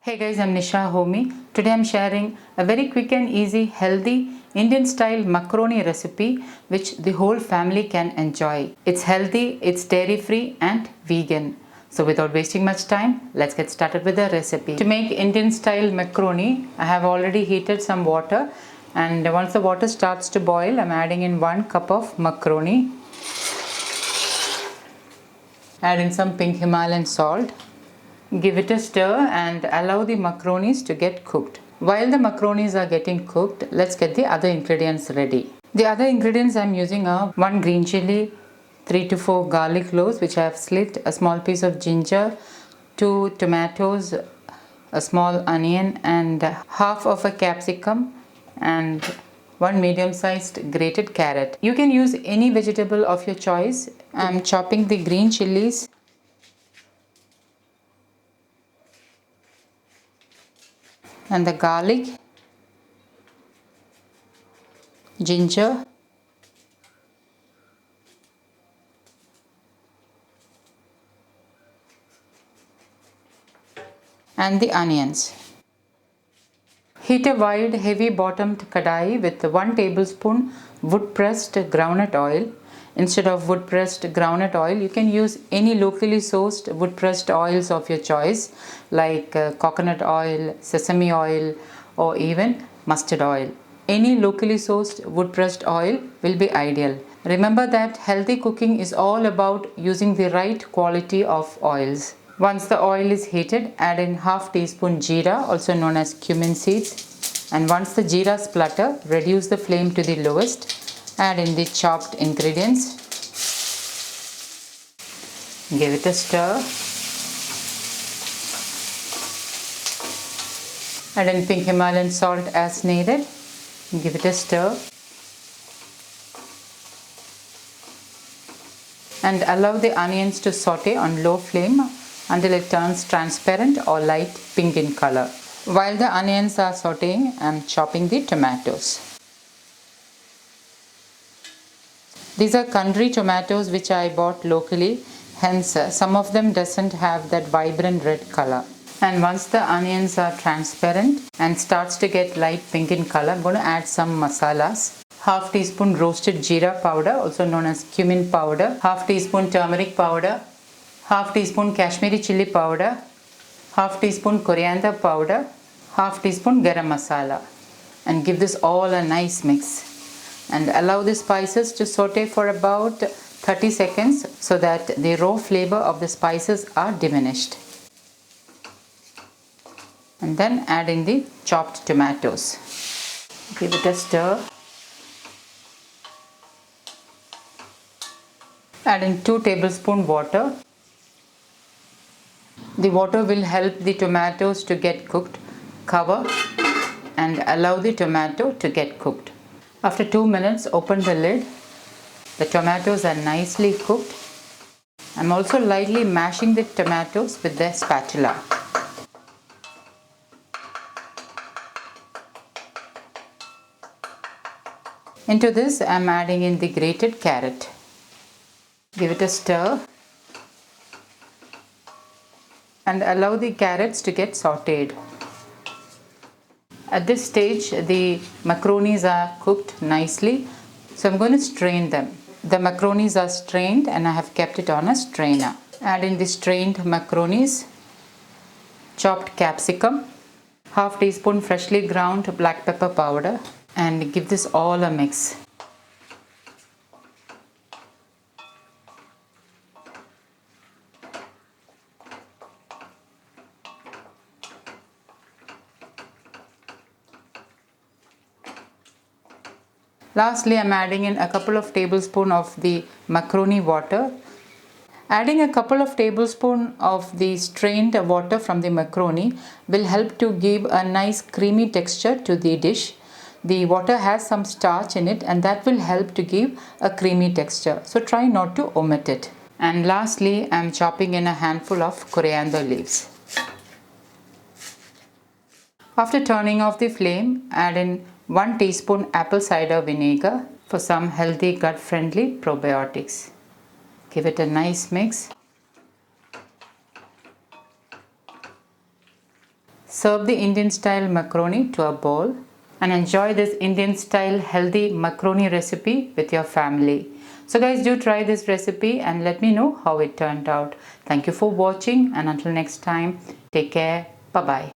Hey guys, I'm Nisa Homey. Today I'm sharing a very quick and easy, healthy Indian style macaroni recipe which the whole family can enjoy. It's healthy, it's dairy free and vegan. So without wasting much time, let's get started with the recipe. To make Indian style macaroni, I have already heated some water, and once the water starts to boil, I'm adding in 1 cup of macaroni. Add in some pink Himalayan salt. Give it a stir and allow the macaronis to get cooked. While the macaronis are getting cooked, let's get the other ingredients ready. The other ingredients I'm using are 1 green chilli, 3 to 4 garlic cloves which I have slit, a small piece of ginger, 2 tomatoes, a small onion and half of a capsicum and 1 medium-sized grated carrot. You can use any vegetable of your choice. I'm chopping the green chilies and the garlic, ginger, and the onions. Heat a wide heavy bottomed kadai with 1 tablespoon wood pressed groundnut oil. Instead of wood pressed groundnut oil, you can use any locally sourced wood pressed oils of your choice like coconut oil, sesame oil, or even mustard oil. Any locally sourced wood pressed oil will be ideal. Remember that healthy cooking is all about using the right quality of oils. Once the oil is heated, add in half teaspoon jeera, also known as cumin seeds. And once the jeera splutter, reduce the flame to the lowest. Add in the chopped ingredients. Give it a stir. Add in pink Himalayan salt as needed. Give it a stir. And allow the onions to saute on low flame until it turns transparent or light pink in color. While the onions are sauteing, I am chopping the tomatoes. These are country tomatoes which I bought locally, hence some of them doesn't have that vibrant red color. And once the onions are transparent and starts to get light pink in color, I'm going to add some masalas. Half teaspoon roasted jeera powder, also known as cumin powder, half teaspoon turmeric powder, half teaspoon kashmiri chilli powder, half teaspoon coriander powder, half teaspoon garam masala, and give this all a nice mix. And allow the spices to saute for about 30 seconds so that the raw flavor of the spices are diminished. And then add in the chopped tomatoes. Give it a stir. Add in 2 tablespoons water. The water will help the tomatoes to get cooked. Cover and allow the tomato to get cooked. After 2 minutes, open the lid. The tomatoes are nicely cooked. I'm also lightly mashing the tomatoes with the spatula. Into this, I'm adding in the grated carrot. Give it a stir and allow the carrots to get sauteed. At this stage, the macaronis are cooked nicely, so I'm going to strain them. The macaronis are strained and I have kept it on a strainer. Add in the strained macaronis, chopped capsicum, half teaspoon freshly ground black pepper powder, and give this all a mix. Lastly, I am adding in a couple of tablespoons of the macaroni water. Adding a couple of tablespoons of the strained water from the macaroni will help to give a nice creamy texture to the dish. The water has some starch in it and that will help to give a creamy texture. So try not to omit it. And lastly, I am chopping in a handful of coriander leaves. After turning off the flame, add in 1 teaspoon apple cider vinegar for some healthy gut-friendly probiotics. Give it a nice mix. Serve the Indian style macaroni to a bowl and enjoy this Indian style healthy macaroni recipe with your family. So guys, do try this recipe and let me know how it turned out. Thank you for watching, and until next time, take care. Bye bye.